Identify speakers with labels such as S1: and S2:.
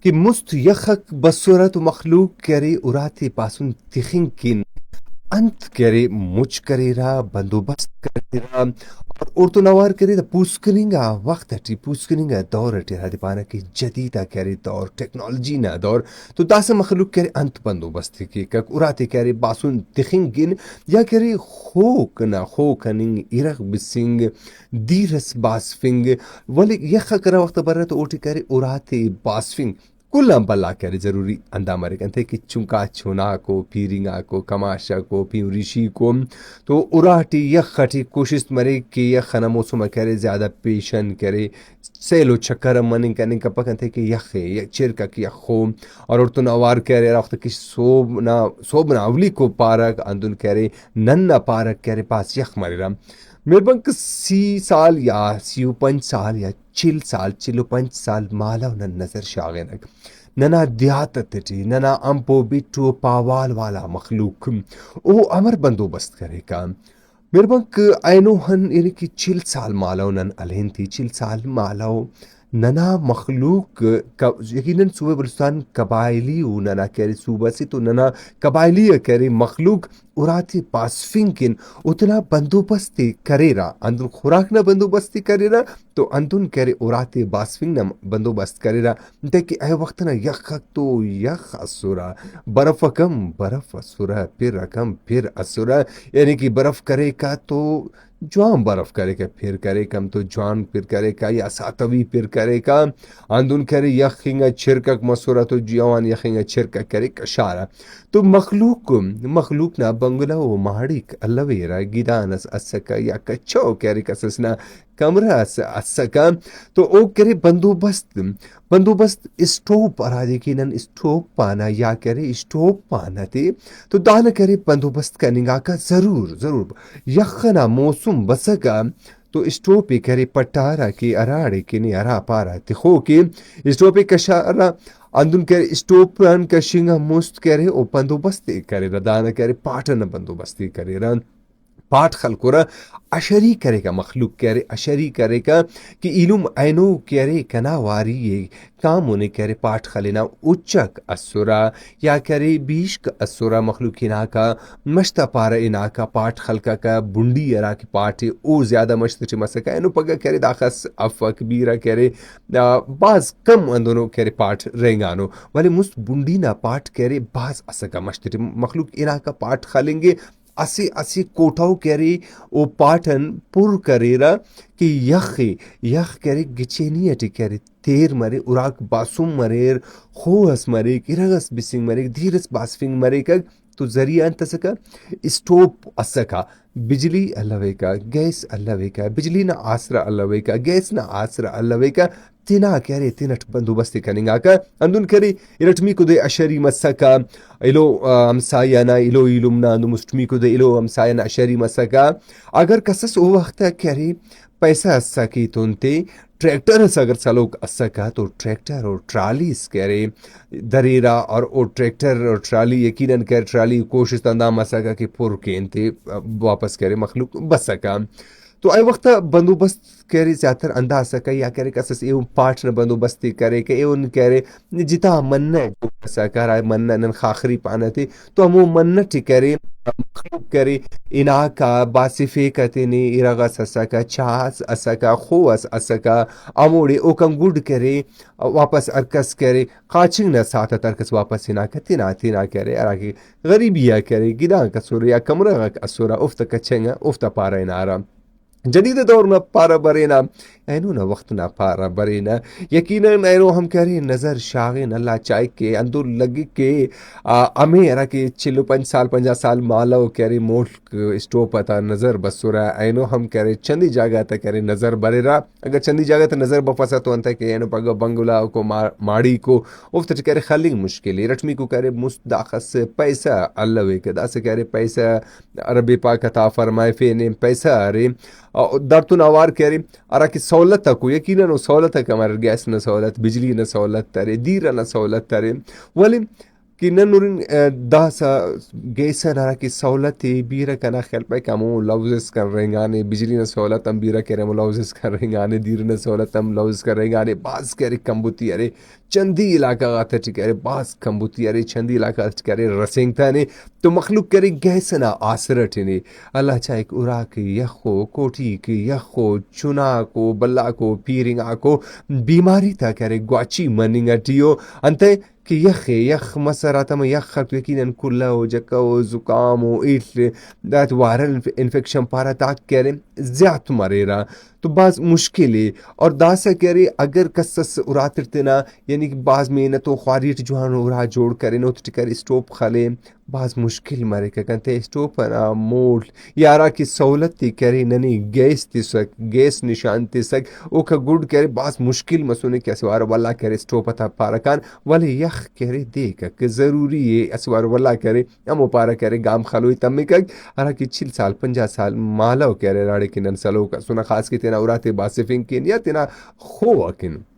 S1: که مست یخک بصورت مخلوق کری اراتی پاسون تخین کین انت کرے مچ کرے را بندوبست کرے را اور تو نوار کرے دا پوسکننگا وقت ہٹی پوسکننگا دور ہٹی را دی پانا کی جدیدہ کرے دور ٹیکنالوجی نا دور تو داسا مخلوق کرے انت بندوبست کی کک اراتے کرے باسون تخنگین یا کرے خوکننگ ایرغ بسنگ دیرس باسفنگ ولی یخ کرا وقت برا تو اوٹی کرے اراتے باسفنگ کل بلا کرے ضروری اندام مرے کنتے کہ چونکا چھونا کو پیرنگا کو کماشا کو پیوریشی کو تو اراٹی یخٹی کوشش مرے کہ یخ نا موسم کرے زیادہ پیشن کرے سیلو چکر مننگ کرنے کا پکنتے کہ یخ چرکا کی یخو اور تو نوار کرے وقت کہ صوبنا اولی کو پارک اندن کرے نن پارک کرے پاس یخ مرے رام میرے بنک 30 سال یا 35 سال یا 45 سال مالا نن نظر شاغنک ننا دیاتت تی ننا امپو بیٹو پاوال والا مخلوق او امر بندوبست کرے کا میرے بنک اینو ہن یعنی کہ 40 سال مالاو نن الہن تھی 40 سال مالاو ننا مخلوق یقیناً صوبہ بلوچستان قبائلی و ننا کہرے صوبہ سے تو ننا قبائلی کہرے مخلوق اراتی پاسفنکن اتنا بندوبستی کرے را اندن خوراک نہ بندوبستی کرے را تو اندن کہرے اراتی باسفنگ نہ بندوبست کرے را دیکھ اے وقت نا یخ تو یخ اسورا برف کم برف اسورا پھر کم پھر اسورا یعنی کہ برف کرے کا تو جوان برف کرے کا پھر کرے کم تو جوان پھر کرے کا یا ساتوی پھر کرے کا اندن کرے یخنگا چھرکک مسورا تو جوان یخنگا چھرکک کرے کشارا تو مخلوق نا بنگلا و مہاڑیک اللہ ویرا گیدانس اسکا یا کچھو کرے کسسنا کمرہ اسکا تو او کرے بندوبست اسٹوپ ارا دیکھینن اسٹوپ پانا یا کرے اسٹوپ پانا تے تو دانا کرے بندوبست کرنگا کا ضرور یخنا موسم بسکا تو اسٹوپی کرے پٹارا کی اراڑے کی نی ارا پارا تخو کی اسٹوپی کشارا اندن کرے اسٹوپن کشنگا مست کرے او بندوبستی کرے دانا کرے پاٹن بندوبستی کرے رن پاٹ خلقورا اشری کرے کا مخلوق کرے اشری کرے کا کہ علم اینو کرے کنا واری یہ کام ہونے کرے پاٹ خلینا اچک اسورا یا کرے بیشک اسورا مخلوق ہنا کا مشتا پارا انا کا پاٹ خلقا کا بنڈی ارا کی پاٹے او زیادہ مشتا چی مسکا اینو پگا کرے داخس افک بیرا کرے باز کم اندونو کرے پاٹ رینگانو ولی مست بنڈی نا پاٹ کرے باز اسکا مشتا چی مخلوق انا کا پاٹ خلنگے اسی کوٹاو کرے او پاٹن پر کرے را کہ یخ کرے گچینی اٹی کرے تیر مرے اراک باسوم مرے خوہس مرے کرغس بسنگ مرے دھیرس باسفنگ مرے کگ تو ذریعہ انت سکا اسٹوپ اسکا بجلی اللہ وے کا گیس اللہ وے کا بجلی نہ آسرا اللہ وے کا گیس نہ آسرا اللہ وے کا تینا کرے تینٹ بندوبستی کننگا کا اندن کرے ارٹمی کو دے اشری مسکا الو امسایانا الو علمنا اندو مستمی کو دے الو امسایانا اشری مسکا اگر کسس او وقت کرے پیسہ اسا کی تونتے ٹریکٹر اس اگر سلوک اسکا تو ٹریکٹر اور ٹرالی اس کرے دریرا اور او ٹریکٹر اور ٹرالی یقیناً کر ٹرالی کوشش تندام اسکا کہ پور کینتے واپس کرے مخلوق بسکا تو اے وقت بندوبست کرے زیادہ انداز سکا یا کرے کسس ایون پاٹ نہ بندوبستی کرے کہ ایون کرے جتا منہ سکا رائے منہ نن خاخری پانا تھی تو ہمو منہ ٹی کرے مخلوق کرے انا کا باصفے کتنی ارغس اسکا چاس اسکا خوس اسکا اموڑے او کم گوڑ کرے واپس ارکس کرے قاچنگ نہ ساتھ ارکس واپس انا کا تینا کرے اراکی غریبیا کرے گدان کا سورا یا کمرہ کا سورا افتا کچنگا افتا پارا انارا جدید دور نہ پارا برینا اینو نہ وقت نہ پارا برینا یقیناً اینو ہم کہہ رہے نظر شاغن اللہ چاہے کے اندر لگی کے ہمیں ارا کے 45 سال 50 سال مالاو کہہ رہے مولک اسٹوپ تا نظر بسورا اینو ہم کہہ رہے چندی جگہ تا کہہ رہے نظر برے را اگر چندی جگہ تا نظر بفسا تو انتا کہ اینو پگا بنگلا کو ماڑی کو افتا کہہ رہے خلنگ مشکلی رٹمی کو کہہ رہے مستداخص پیسہ اللہ وے کدا سے کہہ رہے پیسہ رب پاک عطا فرمائے فینے پیسہ ارے درتون آوار کرے ارا کی سہولت کو یقیناً وہ سہولت ہے کہ ہمارے گیس نہ سہولت بجلی نہ سہولت ترے دیر نہ سہولت ترے ولی Kinan nurin dasa geysa nara ki saulati bira kana khelpa kamu lawzes kan rengane bijli na saulatam bira kere lawzes kan rengane dir na saulatam lawzes kan rengane bas kere kambuti are chandi ilaka gata tikare bas kambuti are chandi ilaka tikare rasengta ne to makhluk kere geysa na asrat ne Allah cha ek ura ki yakho koti ki yakho chuna ko balla ko piringa ko بیماری تا کره گواچی منینگا تیو انت کہ یخ مسراتم یخ خط یقینا کلا و جکا و زکام و ایل دات وائرل انفیکشن پارا تاک کرے زیادہ مریرا تو بعض مشکلی اور داسا کرے اگر کسس اراترتنا یعنی کہ بعض محنت و خواریٹ جوان ارا جوڑ کرے نو تکر اسٹوپ خالے بعض مشکل مرے کنتے اسٹوپ نا مول یارا کی سہولت تی کرے ننی گیس تی سک گیس نشان تی سک او کا گڈ کرے بعض مشکل مسونے کی اسوار واللہ کرے اسٹوپ تا پارکان ولی یخ کرے دیکھا کہ ضروری ہے اسوار واللہ کرے امو پارا کرے گام خلوی تمی کک ارا کی 6 سال 50 سال مالاو کرے راڑے کی ننسلو کا سنا خاص کی تینا اوراتے باسفین کین یا تینا خو اکن